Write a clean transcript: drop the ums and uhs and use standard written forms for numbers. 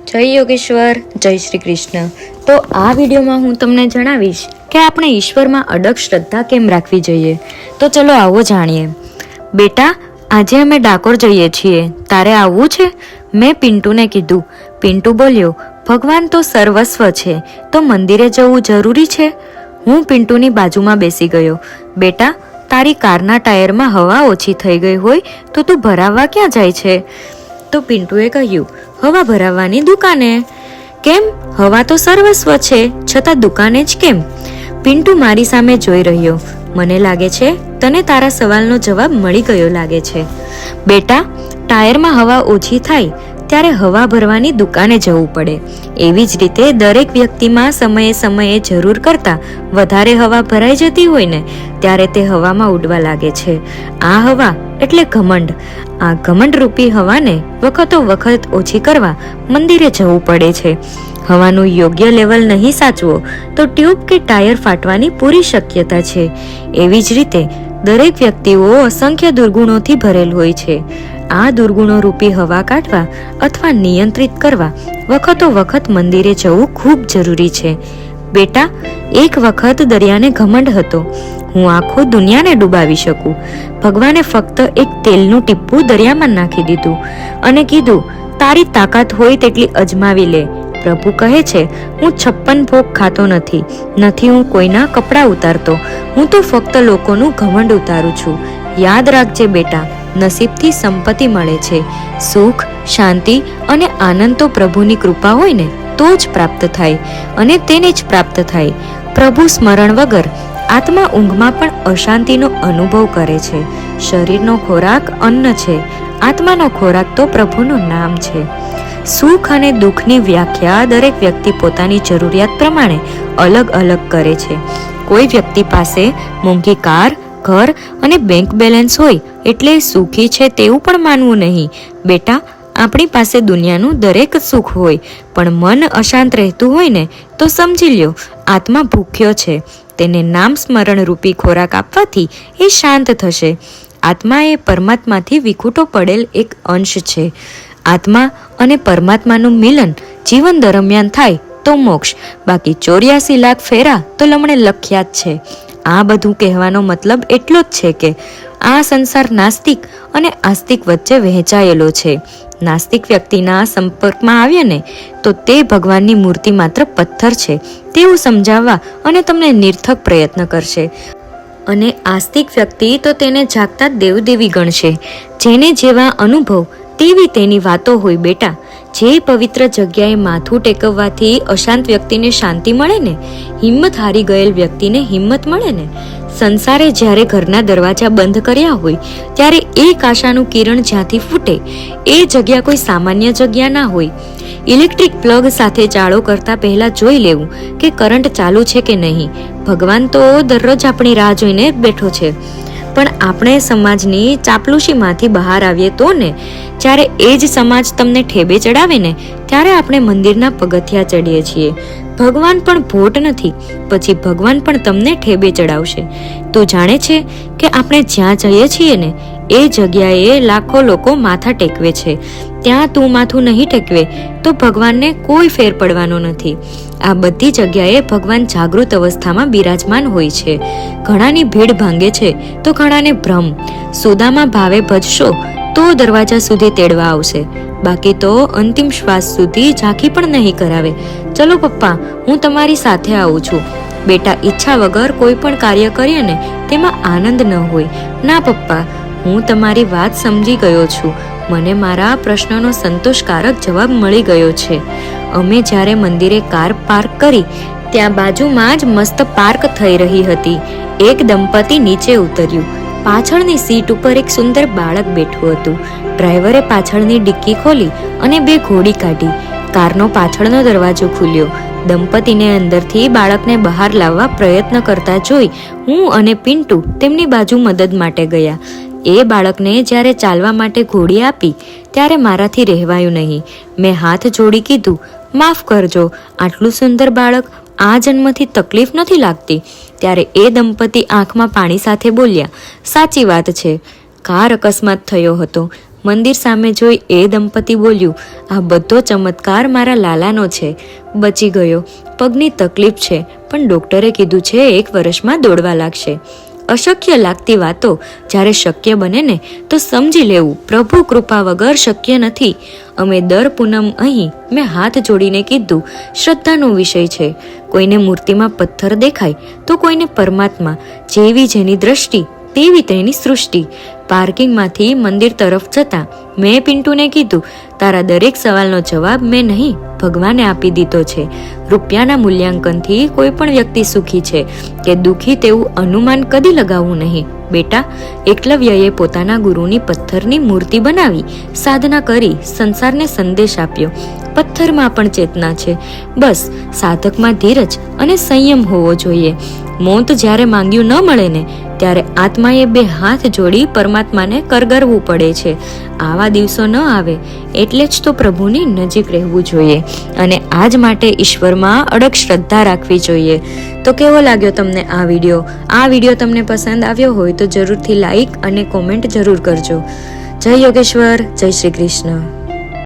જય યોગેશ્વર, જય શ્રી કૃષ્ણ. તો આ વિડીયોમાં હું તમને જણાવીશ કે આપણે ઈશ્વરમાં અડગ શ્રદ્ધા કેમ રાખવી જોઈએ. તો ચલો આવો જાણીએ. બેટા, આજે અમે ડાકોર જઈએ છીએ, તારે આવવું છે? મેં પિન્ટુને કીધું. પિન્ટુ બોલ્યો, ભગવાન તો સર્વસ્વ છે, તો મંદિરે જવું જરૂરી છે? હું પિન્ટુની બાજુમાં બેસી ગયો. બેટા, તારી કારના ટાયરમાં હવા ઓછી થઈ ગઈ હોય તો તું ભરાવવા ક્યાં જાય છે? તો પિન્ટુએ કહ્યું, હવા ભરાવવાની દુકાને. કેમ? હવા તો સર્વસ્વ છે, છતાં દુકાને જ કેમ? પિન્ટુ મારી સામે જોઈ રહ્યો. મને લાગે છે તને તારા સવાલનો જવાબ મળી ગયો લાગે છે. બેટા, ટાયરમાં હવા ઓછી થાય ત્યારે હવા ભરવાની દુકાને જવું પડે. એવી જ રીતે દરેક વ્યક્તિમાં સમયે સમયે જરૂર કરતાં વધારે હવા ભરાઈ જતી હોય ને ત્યારે તે હવામાં ઉડવા લાગે છે. આ હવા એટલે ઘમંડ. આ ઘમંડ રૂપી હવાને વખતો વખત ઓછી કરવા મંદિરે જવું પડે છે. હવાનું યોગ્ય લેવલ નહીં સાચવો તો ટ્યુબ કે ટાયર ફાટવાની પૂરી શક્યતા છે. એવી જ રીતે દરેક વ્યક્તિઓ અસંખ્ય દુર્ગુણોથી ભરેલ હોય છે. આ દુર્ગુણો રૂપી હવા કાઢવા અથવા નિયંત્રિત કરવા વખતો વખત મંદિરે જવું ખૂબ જરૂરી છે. બેટા, એક વખત દરિયાને ઘમંડ હતો. હું આખો દુનિયાને ડૂબાવી શકું. ભગવાને ફક્ત એક તેલનું ટીપું દરિયામાં નાખી દીધું અને કીધું, તારી તાકાત હોય તેટલી અજમાવી લે. પ્રભુ કહે છે, હું 56 ભોગ ખાતો નથી હું કોઈના કપડાં ઉતારતો, હું તો ફક્ત લોકોનું ઘમંડ ઉતારું છું. યાદ રાખજે બેટા, નસીબથી સંપત્તિ મળે છે. સુખ, શાંતિ અને આનંદ તો પ્રભુની કૃપા હોય ને તો જ પ્રાપ્ત થાય અને તેને જ પ્રાપ્ત થાય. પ્રભુ સ્મરણ વગર આત્મા ઊંઘમાં પણ અશાંતિનો અનુભવ કરે છે. શરીરનો ખોરાક અન્ન છે, આત્માનો ખોરાક તો પ્રભુનું નામ છે. સુખ અને દુઃખની વ્યાખ્યા દરેક વ્યક્તિ પોતાની જરૂરિયાત પ્રમાણે અલગ અલગ કરે છે. કોઈ વ્યક્તિ પાસે મોંઘી કાર, ઘર અને બેંક બેલેન્સ હોય એટલે સુખી છે તેવું પણ માનવું નહીં. બેટા, આપણી પાસે દુનિયાનું દરેક સુખ હોય પણ મન અશાંત રહેતું હોય ને તો સમજી લ્યો આત્મા ભૂખ્યો છે. તેને નામ સ્મરણ રૂપી ખોરાક આપવાથી એ શાંત થશે. આત્મા એ પરમાત્માથી વિખૂટો પડેલ એક અંશ છે. આત્મા અને પરમાત્માનું મિલન જીવન દરમિયાન થાય તો મોક્ષ, બાકી 84 લાખ ફેરા તો લમણે લખ્યા જ છે. આ બધું કહેવાનો મતલબ એટલો જ છે કે આ સંસાર નાસ્તિક અને આસ્તિક વચ્ચે વહેંચાયેલો છે. નાસ્તિક વ્યક્તિના સંપર્કમાં આવ્યા ને તો તે ભગવાનની મૂર્તિ માત્ર પથ્થર છે તેવું સમજાવવા અને તમને નિર્થક પ્રયત્ન કરશે અને આસ્તિક વ્યક્તિ તો તેને જાગતા દેવદેવી ગણશે. જેને જેવા અનુભવ તેવી તેની વાતો હોય. બેટા, જે પવિત્ર જગ્યાએ માથું ટેકવવાથી અશાંત વ્યક્તિને શાંતિ મળે ને, હિંમત હારી ગયેલ વ્યક્તિને હિંમત મળે ને, સંસારે જ્યારે ઘરના દરવાજા બંધ કર્યા હોય ત્યારે એક આશાનું કિરણ જ્યાંથી ફૂટે એ જગ્યા કોઈ સામાન્ય જગ્યા ના હોય. ઇલેક્ટ્રિક પ્લગ સાથે ચાળો કરતા પહેલા જોઈ લેવું કે કરંટ ચાલુ છે કે નહીં. ભગવાન તો દરરોજ આપણી રાહ જોઈને બેઠો છે, પણ આપણે સમાજની ચાપલુસીમાંથી બહાર આવીએ તો ને, જ્યારે એ જ સમાજ તમને ઠેબે ચડાવે ને ત્યારે આપણે મંદિરના પગથિયા ચડીએ છીએ. ભગવાન પણ ભોટ નથી, પછી ભગવાન પણ તમને ઠેબે ચડાવશે. તું જાણે છે કે આપણે જ્યાં જઈએ છીએ ને એ જગ્યાએ લાખો લોકો માથા ટેકવે છે. ત્યાં તું માથું નહીં ટેકવે તો ભગવાનને કોઈ ફેર પડવાનો નથી. આ બધી જગ્યાએ ભગવાન જાગૃત અવસ્થામાં બિરાજમાન હોય છે. ઘણાની ભીડ ભાંગે છે તો ઘણાને ભ્રમ. સુદામાં ભાવે ભજશો તો દરવાજા સુધી તેડવા આવશે, બાકી તો અંતિમ શ્વાસ સુધી ઝાંખી પણ નહીં કરાવે. ચલો પપ્પા, હું તમારી સાથે આવું છું. બેટા, ઈચ્છા વગર કોઈ પણ કાર્ય કરીએ ને તેમાં આનંદ ન હોય. ના પપ્પા, હું તમારી વાત સમજી ગયો છું. મને મારા પ્રશ્નનો સંતોષકારક જવાબ મળી ગયો છે. અમે જ્યારે મંદિરે કાર પાર્ક કરી ત્યાં બાજુમાં જ મસ્ત પાર્ક થઈ રહી હતી. એક દંપતી નીચે ઉતર્યું. પાછળની સીટ ઉપર એક સુંદર બાળક બેઠું હતું. ડ્રાઈવરે પાછળની ડિક્કી ખોલી અને 2 ઘોડી કાઢી. કારનો પાછળનો દરવાજો ખુલ્યો. દંપતીને અંદરથી બાળકને બહાર લાવવા પ્રયત્ન કરતા જોઈ હું અને પિન્ટુ તેમની બાજુ મદદ માટે ગયા. એ બાળકને જ્યારે ચાલવા માટે ઘોડી આપી ત્યારે મારાથી રહેવાયું નહીં. મેં હાથ જોડી કીધું, માફ કરજો, આટલું સુંદર બાળક, આ જન્મથી તકલીફ નથી લાગતી? ત્યારે એ દંપતી આંખમાં પાણી સાથે બોલ્યા, સાચી વાત છે, કાર અકસ્માત થયો હતો, મંદિર સામે જોઈ એ દંપતી બોલ્યું, આ બધો ચમત્કાર મારા લાલાનો છે. બચી ગયો. પગની તકલીફ છે, પણ ડોક્ટરે કીધું છે 1 વર્ષમાં દોડવા લાગશે. અશક્ય લાગતી વાતો જ્યારે શક્ય બને ને તો સમજી લેવું પ્રભુ કૃપા વગર શક્ય નથી. અમે દર પૂનમ અહીં મેં હાથ જોડીને કીધું, શ્રદ્ધાનો વિષય છે. કોઈને મૂર્તિમાં પથ્થર દેખાય તો કોઈને પરમાત્મા. જેવી જેની દ્રષ્ટિ તેવી તેની સૃષ્ટિ. પાર્કિંગમાંથી મંદિર તરફ જતા મેં પિન્ટુને કીધું, તારા દરેક સવાલનો જવાબ મેં નહીં, ભગવાને આપી દીધો છે. રૂપિયાના મૂલ્યાંકનથી કોઈ પણ વ્યક્તિ સુખી છે કે દુઃખી તેવું અનુમાન કદી લગાવવું નહીં. બેટા, એકલવ્યએ પોતાના ગુરુની પથ્થરની મૂર્તિ બનાવી, સાધના કરી, સંસારને સંદેશ આપ્યો. પથ્થરમાં પણ ચેતના છે. બસ સાધકમાં ધીરજ અને સંયમ હોવો જોઈએ. મોત જ્યારે માંગ્યું ન મળે ને ત્યારે આત્માએ 2 હાથ જોડી પરમાત્માને કરગરવું પડે છે. આવા દિવસો ન આવે એટલે જ તો પ્રભુની નજીક રહેવું જોઈએ અને આજ માટે ઈશ્વરમાં અડગ શ્રદ્ધા રાખવી જોઈએ. તો કેવો લાગ્યો તમને આ વિડીયો તમને પસંદ આવ્યો હોય તો જરૂરથી લાઈક અને કોમેન્ટ જરૂર કરજો. જય યોગેશ્વર, જય શ્રી કૃષ્ણ.